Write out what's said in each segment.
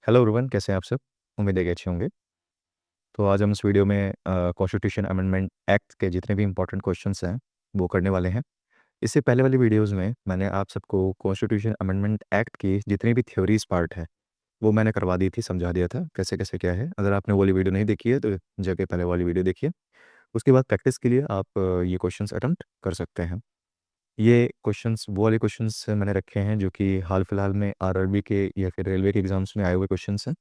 Hello everyone, कैसे हैं आप सब। उम्मीद है कि अच्छे होंगे। तो आज हम इस वीडियो में कॉन्स्टिट्यूशन अमेंडमेंट एक्ट के जितने भी इंपॉर्टेंट क्वेश्चंस हैं वो करने वाले हैं। इससे पहले वाली वीडियोस में मैंने आप सबको कॉन्स्टिट्यूशन अमेंडमेंट एक्ट की जितनी भी थ्योरीज पार्ट है वो मैंने करवा दी थी, समझा दिया था कैसे कैसे क्या है। अगर आपने वाली वीडियो नहीं देखी है तो जाके पहले वाली वीडियो देखिए। उसके बाद प्रैक्टिस के लिए आप ये क्वेश्चंस अटेम्प्ट कर सकते हैं। ये क्वेश्चंस वो वाले क्वेश्चंस मैंने रखे हैं जो कि हाल फिलहाल में आरआरबी के या फिर रेलवे के एग्जाम्स में आए हुए क्वेश्चंस हैं,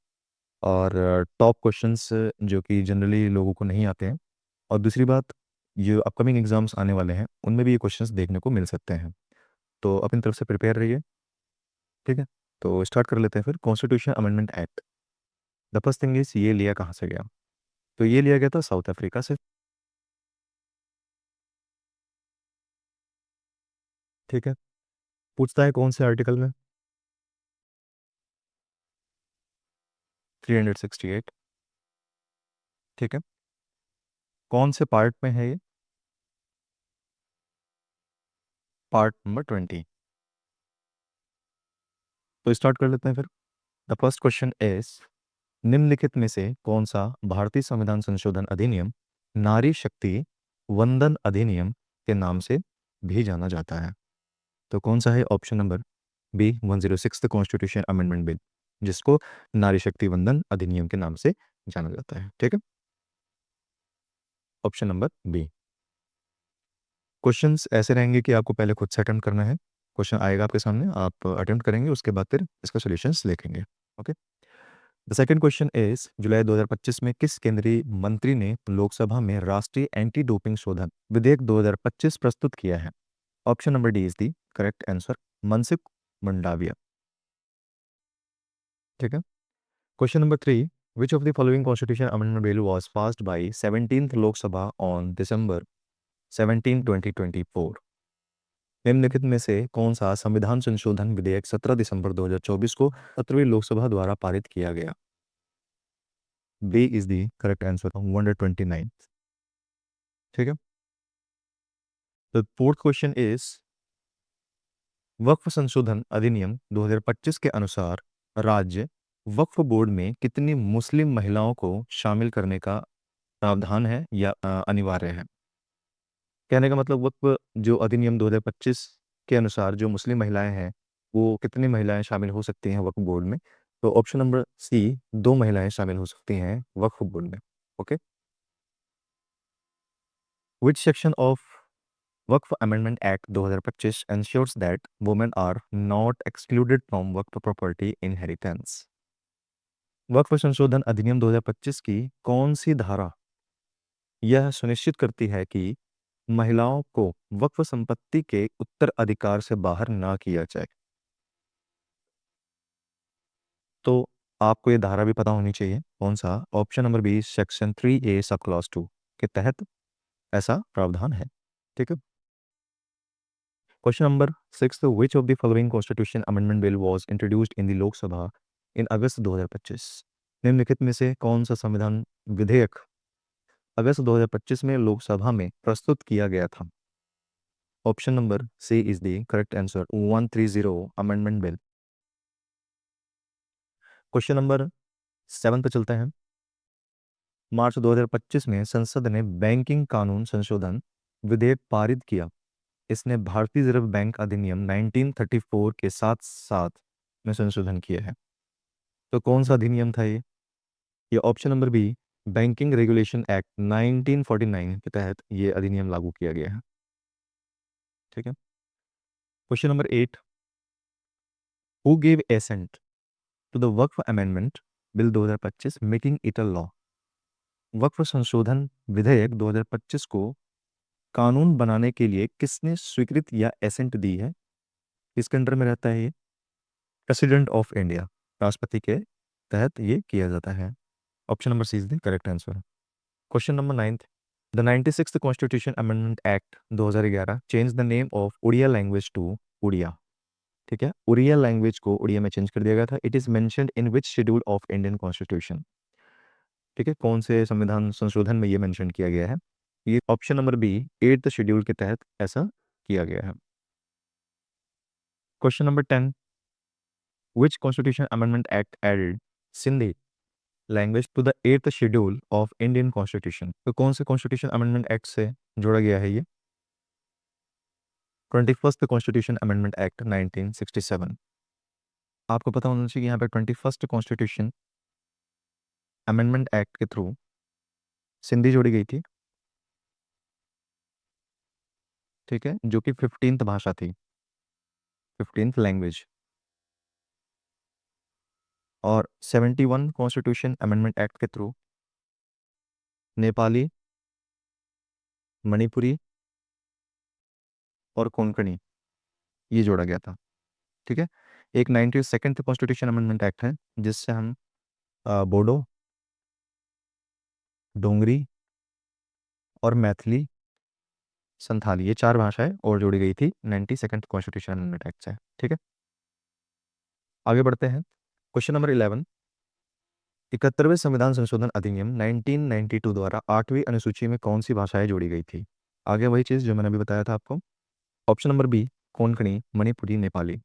और टॉप क्वेश्चंस जो कि जनरली लोगों को नहीं आते हैं। और दूसरी बात, ये अपकमिंग एग्जाम्स आने वाले हैं उनमें भी ये क्वेश्चंस देखने को मिल सकते हैं। तो अपनी तरफ से प्रिपेयर रहिए, ठीक है। तो स्टार्ट कर लेते हैं फिर। Constitution amendment act, the first thing is, ये लिया कहाँ से गया? तो ये लिया गया था साउथ अफ्रीका से, ठीक है। पूछता है कौन से आर्टिकल में? 368, ठीक है। कौन से पार्ट में है ये? Part number 20। तो स्टार्ट कर लेते हैं फिर। द फर्स्ट क्वेश्चन इज, निम्नलिखित में से कौन सा भारतीय संविधान संशोधन अधिनियम नारी शक्ति वंदन अधिनियम के नाम से भी जाना जाता है? तो कौन सा है? Option number B, 106 constitution amendment bill, जिसको नारी शक्ति वंदन अधिनियम के नाम से जाना जाता है, ठीक है। Option number B. क्वेश्चंस ऐसे रहेंगे कि आपको पहले खुद से अटेम्प्ट करना है। क्वेश्चन आएगा आपके सामने, आप अटेम्प्ट करेंगे, उसके बाद फिर इसका सॉल्यूशंस लिखेंगे। Okay. The second question is, जुलाई 2025 में किस केंद्रीय मंत्री ने लोकसभा में राष्ट्रीय एंटी डोपिंग शोधन विधेयक 2025 प्रस्तुत किया है? Option number D is the correct answer, Mansukh Mandaviya, ठीक है। Question number 3, which of the following constitution amendment bill was passed by 17th Lok Sabha on December 17, 2024? निम्नलिखित में से कौन सा संविधान संशोधन विधेयक 17 दिसंबर 2024 को 17वीं लोकसभा द्वारा पारित किया गया? B is the correct answer, 129, ठीक है। द फोर्थ क्वेश्चन इज, वक्फ संशोधन अधिनियम 2025 के अनुसार राज्य वक्फ बोर्ड में कितनी मुस्लिम महिलाओं को शामिल करने का प्रावधान है या अनिवार्य है? कहने का मतलब, वक्फ जो अधिनियम 2025 के अनुसार जो मुस्लिम महिलाएं हैं वो कितनी महिलाएं शामिल हो सकती हैं वक्फ बोर्ड में? तो ऑप्शन नंबर सी, दो महिलाएं शामिल हो सकती हैं वक्फ बोर्ड में। Okay. Which section of Waqf amendment act 2025 ensures that women are not excluded from Waqf property inheritance? Waqf संशोधन अधिनियम 2025 की कौन सी धारा यह सुनिश्चित करती है कि महिलाओं को वक्फ संपत्ति के उत्तराधिकार से बाहर ना किया जाए? तो आपको ये धारा भी पता होनी चाहिए, कौन सा? Option number B, section 3A sub clause 2 के तहत ऐसा प्रावधान है, ठीक है। Question number 6, which of the following constitution amendment bill was introduced in the Lok Sabha in August 2025? निम्नलिखित में से कौन सा संविधान विधेयक अगस्त 2025 में लोकसभा में प्रस्तुत किया गया था? Option number C is the correct answer, 130 amendment bill. Question number 7 पे चलते हैं। मार्च 2025 में संसद ने बैंकिंग कानून संशोधन विधेयक पारित किया। इसने भारतीय रिजर्व बैंक अधिनियम 1934 के साथ साथ में संशोधन किया है। तो कौन सा अधिनियम था ये option number B, banking regulation act 1949 के तहत ये अधिनियम लागू किया गया है, ठीक है। Question number 8, who gave assent to the Waqf amendment bill 2025 making it a law? Waqf संशोधन विधेयक 2025 को कानून बनाने के लिए किसने स्वीकृत या एसेंट दी है? किसके अंडर में रहता है ये? प्रेसिडेंट ऑफ इंडिया, राष्ट्रपति के तहत ये किया जाता है। Option number C is the correct answer. Question number 9, the 96th constitution amendment act 2011 change the name of Oriya language to Odia, ठीक है। उड़िया लैंग्वेज को उड़िया में चेंज कर दिया गया था। It is mentioned in which schedule of Indian constitution? ठीक है, कौन से संविधान संशोधन में ये मेंशन किया गया है? ये option number B, 8th schedule के तहत ऐसा किया गया है। Question number 10, which constitution amendment act added Sindhi language to the 8th schedule of Indian constitution. तो कौन से कॉन्स्टिट्यूशन अमेंडमेंट एक्ट से जोड़ा गया है ये? 21st constitution amendment act 1967। आपको पता होना चाहिए यहाँ पे 21st कॉन्स्टिट्यूशन अमेंडमेंट एक्ट के थ्रू सिंधी जोड़ी गई थी, ठीक है, जो कि 15th भाषा थी, 15th लैंग्वेज। और 71 कॉन्स्टिट्यूशन अमेंडमेंट एक्ट के थ्रू नेपाली, मणिपुरी और कोंकणी ये जोड़ा गया था, ठीक है। एक 92nd कॉन्स्टिट्यूशन अमेंडमेंट एक्ट है जिससे हम बोडो, डोंगरी और मैथिली, संथाली ये 4 भाषाएं और जोड़ी गई थी 92nd कॉन्स्टिट्यूशन अमेंडमेंट एक्ट से, ठीक है। आगे बढ़ते हैं। क्वेश्चन नंबर 11, 71वें संविधान संशोधन अधिनियम 1992 द्वारा 8वीं अनुसूची में कौन सी भाषाएं जोड़ी गई थी? आगे वही चीज जो मैंने अभी बताया था आपको। Option number B, Konkani, Manipuri, Nepali,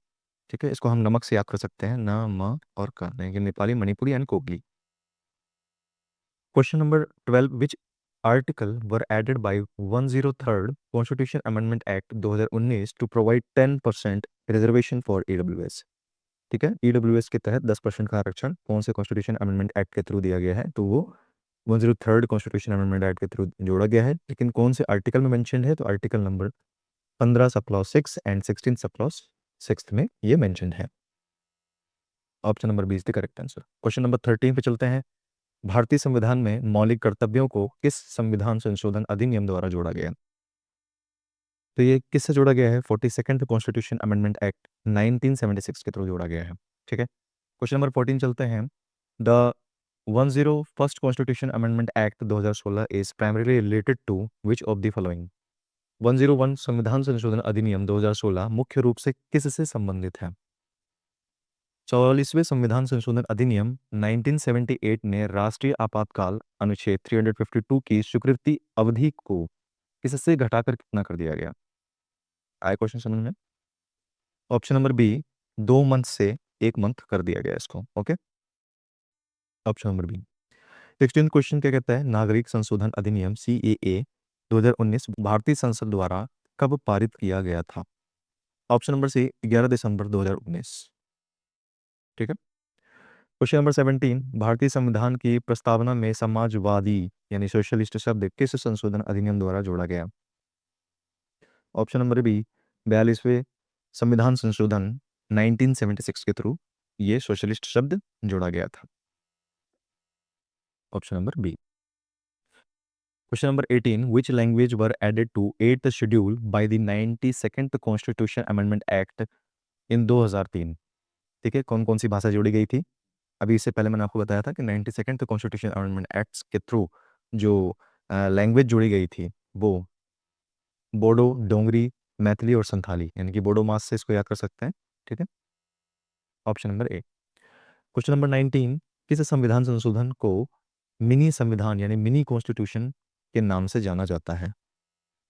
ठीक है। इसको हम नमक से याद कर सकते हैं, न, म और क, यानी कि नेपाली, मणिपुरी एंड कोगली। Question number 12, which article were added by 103rd constitution amendment act 2019 to provide 10% reservation for EWS? ठीक है, ईडब्ल्यूएस के तहत 10% का आरक्षण कौन से कॉन्स्टिट्यूशन अमेंडमेंट एक्ट के थ्रू दिया गया है? तो वो 103rd कॉन्स्टिट्यूशन अमेंडमेंट एक्ट के थ्रू जोड़ा गया है। लेकिन कौन से आर्टिकल में मेंशन है? तो article number 15 sub clause 6 and 16 sub clause 6 में ये मेंशन है। Option number B is the correct answer. Question number 13 पे चलते हैं। भारतीय संविधान में मौलिक कर्तव्यों को किस संविधान संशोधन अधिनियम द्वारा जोड़ा गया? तो ये किससे जोड़ा गया है? 42nd कॉन्स्टिट्यूशन अमेंडमेंट एक्ट 1976 के थ्रू जोड़ा गया है, ठीक है। क्वेश्चन नंबर 14 चलते हैं। The 101st constitution amendment act 2016 is primarily related to which of the following? 101 संविधान संशोधन अधिनियम 2016 मुख्य रूप से किससे संबंधित है? 44वें संविधान संशोधन अधिनियम 1978 ने राष्ट्रीय आपातकाल अनुच्छेद 352 की स्वीकृति अवधि को किससे घटाकर कितना कर दिया गया? आया क्वेश्चन समझ में? ऑप्शन नंबर बी, 2 मंथ से 1 मंथ कर दिया गया इसको, okay. Option number B. 16th question क्या कहता है? नागरिक संशोधन अधिनियम CAA 2019 भारतीय संसद द्वारा कब पारित किया गया था? ऑप्शन नंबर सी, 11 दिसंबर 2019, ठीक है। क्वेश्चन नंबर 17, भारतीय संविधान की प्रस्तावना में समाजवादी यानी सोशलिस्ट शब्द किस संशोधन अधिनियम द्वारा जोड़ा गया? ऑप्शन नंबर बी, 42वें संविधान संशोधन 1976 के थ्रू ये सोशलिस्ट शब्द जोड़ा गया था। Option number B. Question number 18, which language were added to 8th schedule by the 92nd constitution amendment act in 2003? ठीक है, कौन कौन सी भाषा जोड़ी गई थी? अभी इससे पहले मैंने आपको बताया था कि 92nd कॉन्स्टिट्यूशन अमेंडमेंट एक्ट के थ्रू जो लैंग्वेज जोड़ी गई थी वो बोडो, डोंगरी, मैथिली और संथाली, यानी कि बोडो मास से इसको याद कर सकते हैं, ठीक है। ऑप्शन नंबर ए। क्वेश्चन नंबर 19, किस संविधान संशोधन को मिनी संविधान यानी मिनी कॉन्स्टिट्यूशन के नाम से जाना जाता है?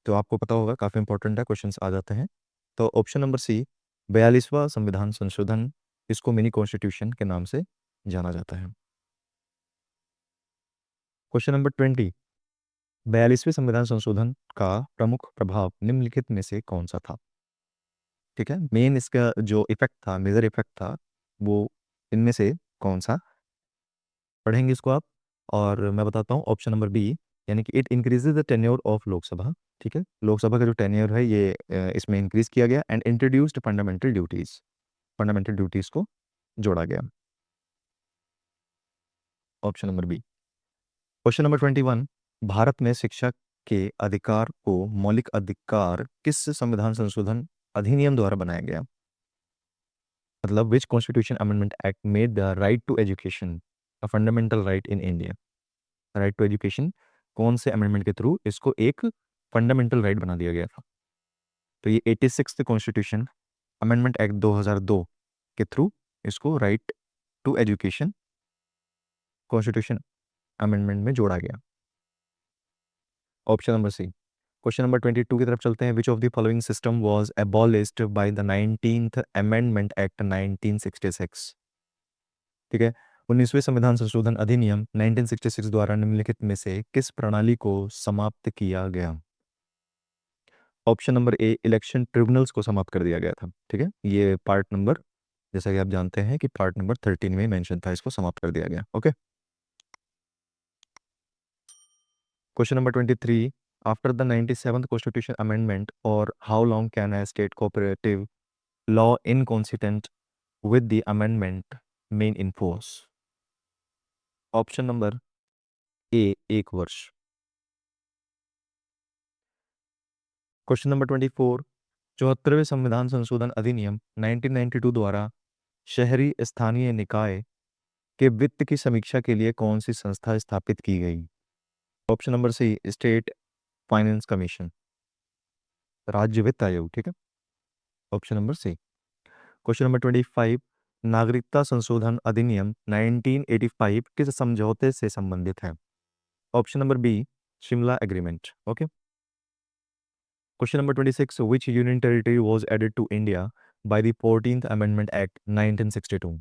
तो आपको पता होगा, काफी इंपॉर्टेंट है, क्वेश्चंस आ जाते हैं। तो ऑप्शन नंबर सी, 42वां संविधान संशोधन, इसको मिनी कॉन्स्टिट्यूशन के नाम से जाना जाता है। क्वेश्चन नंबर 20, 42वें संविधान संशोधन का प्रमुख प्रभाव निम्नलिखित में से कौन सा था? ठीक है, मेन इसका जो इफेक्ट था, मेजर इफेक्ट था, वो इनमें से कौन सा? पढ़ेंगे इसको आप। और मैं बताता हूँ ऑप्शन नंबर बी, यानी कि it increases the tenure of Lok Sabha, ठीक है। लोकसभा का जो टेन्योर है ये इसमें इंक्रीज किया गया एंड इंट्रोड्यूस्ड फंडामेंटल ड्यूटीज को जोड़ा गया। Option number B. Question number 21, Bharat में शिक्षा के अधिकार को मौलिक अधिकार किस संविधान संशोधन अधिनियम द्वारा बनाया गया? मतलब which constitution amendment act made the right to education a fundamental right in India? Right to education कौन से अमेंडमेंट के थ्रू इसको एक फंडामेंटल राइट बना दिया गया था? तो ये 86th कॉन्स्टिट्यूशन अमेंडमेंट एक्ट 2002 के थ्रू इसको right to education constitution amendment में जोड़ा गया। Option number C. Question number 22 की तरफ चलते हैं। Which of the following system was abolished by the 19th amendment act 1966? ठीक है, 19वें संविधान संशोधन अधिनियम 1966 द्वारा निम्नलिखित में से किस प्रणाली को समाप्त किया गया? ऑप्शन नंबर ए, इलेक्शन ट्रिब्यूनल्स को समाप्त कर दिया गया था। ठीक है, ये पार्ट नंबर, जैसा कि आप जानते हैं कि पार्ट नंबर 13 में मेंशन था, इसको समाप्त कर दिया गया। Okay, question number 23, after the 97th constitution amendment और how long can a state cooperative law inconsistent with the amendment main in force? Option number A, 1 वर्ष। क्वेश्चन नंबर 24, 74वें संविधान संशोधन अधिनियम 1992 द्वारा शहरी स्थानीय निकाय के वित्त की समीक्षा के लिए कौन सी संस्था स्थापित की गई? Option number C, state finance commission, राज्य वित्त आयोग। ठीक है, option number C. Question number 25, नागरिकता संशोधन अधिनियम 1985 किस समझौते से संबंधित है? Option number B, Shimla agreement. Okay, question number 26, which union territory was added to India by the 14th amendment act 1962?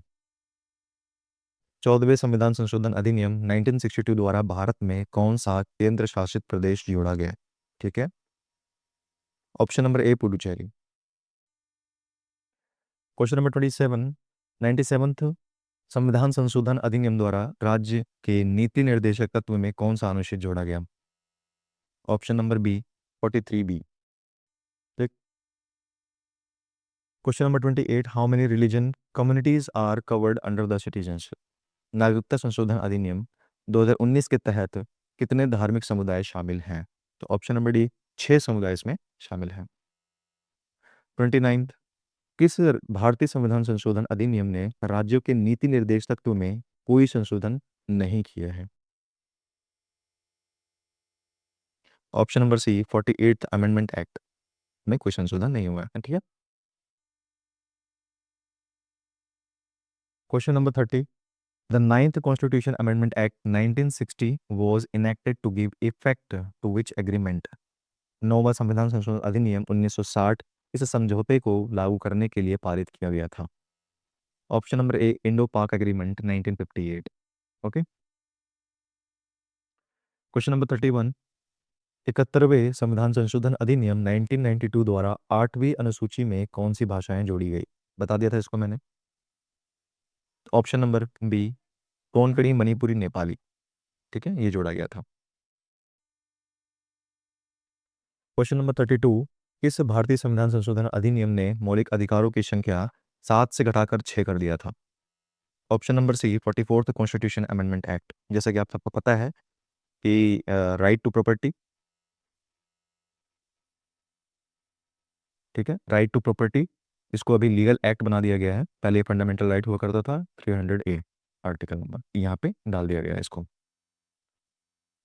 14वें संविधान संशोधन अधिनियम 1962 द्वारा भारत में कौन सा केंद्र शासित प्रदेश जोड़ा गया? ठीक है, ऑप्शन नंबर ए, पुडुचेरी। क्वेश्चन नंबर 27, 97th संविधान संशोधन अधिनियम द्वारा राज्य के नीति निर्देशक तत्व में कौन सा अनुच्छेद जोड़ा गया? Option number B, 43B। ठीक, question number 28, how many religion communities are covered under the citizenship? नागरिकता संशोधन अधिनियम 2019 के तहत कितने धार्मिक समुदाय शामिल हैं? तो ऑप्शन नंबर डी, 6 समुदाय इसमें शामिल हैं। 29, किस भारतीय संविधान संशोधन अधिनियम ने राज्यों के नीति निर्देश तत्व में कोई संशोधन नहीं किया है? Option number C, 48th amendment act में कोई संशोधन नहीं हुआ है। ठीक है, question number 30, the 9th constitution amendment act 1960 was enacted to give effect to which agreement? 9वां संविधान संशोधन अधिनियम 1960 इस समझौते को लागू करने के लिए पारित किया गया था? ऑप्शन नंबर ए, इंडो पाक एग्रीमेंट 1958। ओके, क्वेश्चन नंबर 31, 71वें संविधान संशोधन अधिनियम 1992 द्वारा 8वीं अनुसूची में कौन सी भाषाएं जोड़ी गई? बता दिया था इसको मैंने। Option number B, Konkani, Manipuri, Nepali. ठीक है, ये जोड़ा गया था। क्वेश्चन नंबर 32, किस भारतीय संविधान संशोधन अधिनियम ने मौलिक अधिकारों की संख्या 7 से घटाकर 6 कर दिया था? Option number C, 44th constitution amendment act. जैसा कि आप सबको पता है कि राइट टू प्रॉपर्टी, ठीक है, राइट टू प्रॉपर्टी, इसको अभी लीगल एक्ट बना दिया गया है। पहले ये फंडामेंटल राइट हुआ करता था, 300A आर्टिकल नंबर यहाँ पे डाल दिया गया है इसको।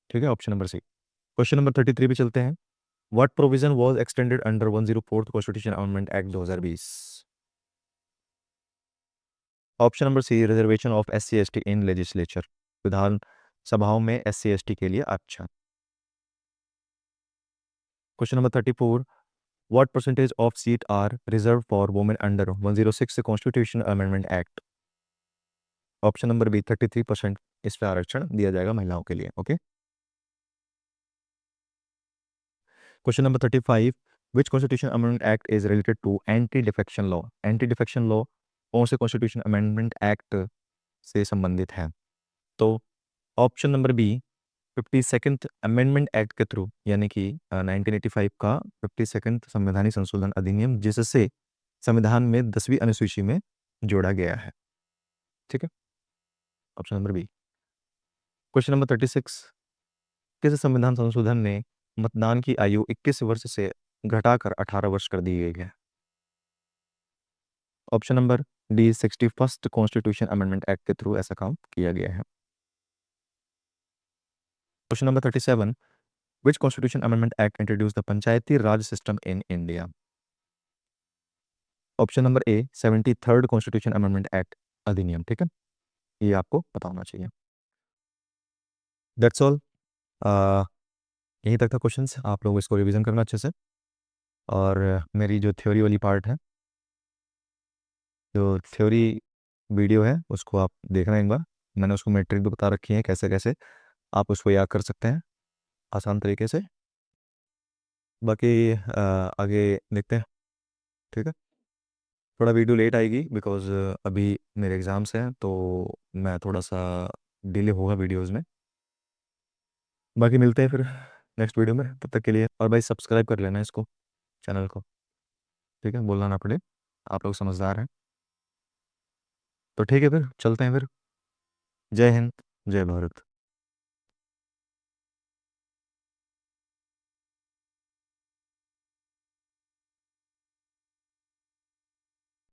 ठीक है, option number C. Question number 33 पे चलते हैं, what provision was extended under 104th constitution amendment act 2020? Option number C, reservation of SC/ST in legislature, विधान सभाओं में SC/ST के लिए आरक्षण। Question number 34, what percentage of seat are reserve for women under 106 constitution amendment act? Option number B, 33% इस पर आरक्षण दिया जाएगा महिलाओं के लिए। Okay, question number 35, which constitution amendment act is related to anti defection law? Anti defection law कौन से कॉन्स्टिट्यूशन अमेंडमेंट एक्ट से संबंधित है? तो option number B, 52nd amendment act के थ्रू, यानी कि 1985 का 52nd संवैधानिक संशोधन अधिनियम, जिससे संविधान में 10वीं अनुसूची में जोड़ा गया है। ठीक है, option number B. Question number 36, किस संविधान संशोधन ने मतदान की आयु 21 वर्ष से घटाकर 18 वर्ष कर दी गई है? Option number D, 61st constitution amendment act के थ्रू ऐसा काम किया गया है। Question number 37, which constitution amendment act introduce the Panchayati Raj system in India? Option number A, 73rd constitution amendment act अधिनियम। ठीक है, ये आपको पता होना चाहिए। दैट्स ऑल, यहीं तक था क्वेश्चंस। आप लोग इसको रिवीजन करना अच्छे से, और मेरी जो थ्योरी वाली पार्ट है, जो थ्योरी वीडियो है, उसको आप देखना एक बार, मैंने उसको मैट्रिक भी बता रखी है, कैसे कैसे आप उसको याद कर सकते हैं आसान तरीके से। बाकी आगे देखते हैं। ठीक है। थोड़ा वीडियो लेट आएगी बिकॉज अभी मेरे एग्ज़ाम्स हैं, तो मैं थोड़ा सा डिले होगा वीडियोस में। बाकी मिलते हैं फिर नेक्स्ट वीडियो में, तब तक के लिए। और भाई सब्सक्राइब कर लेना इसको, चैनल को। ठीक है, बोलना ना पड़े, आप लोग समझदार हैं। तो ठीक है, फिर चलते हैं फिर। जय हिंद, जय भारत।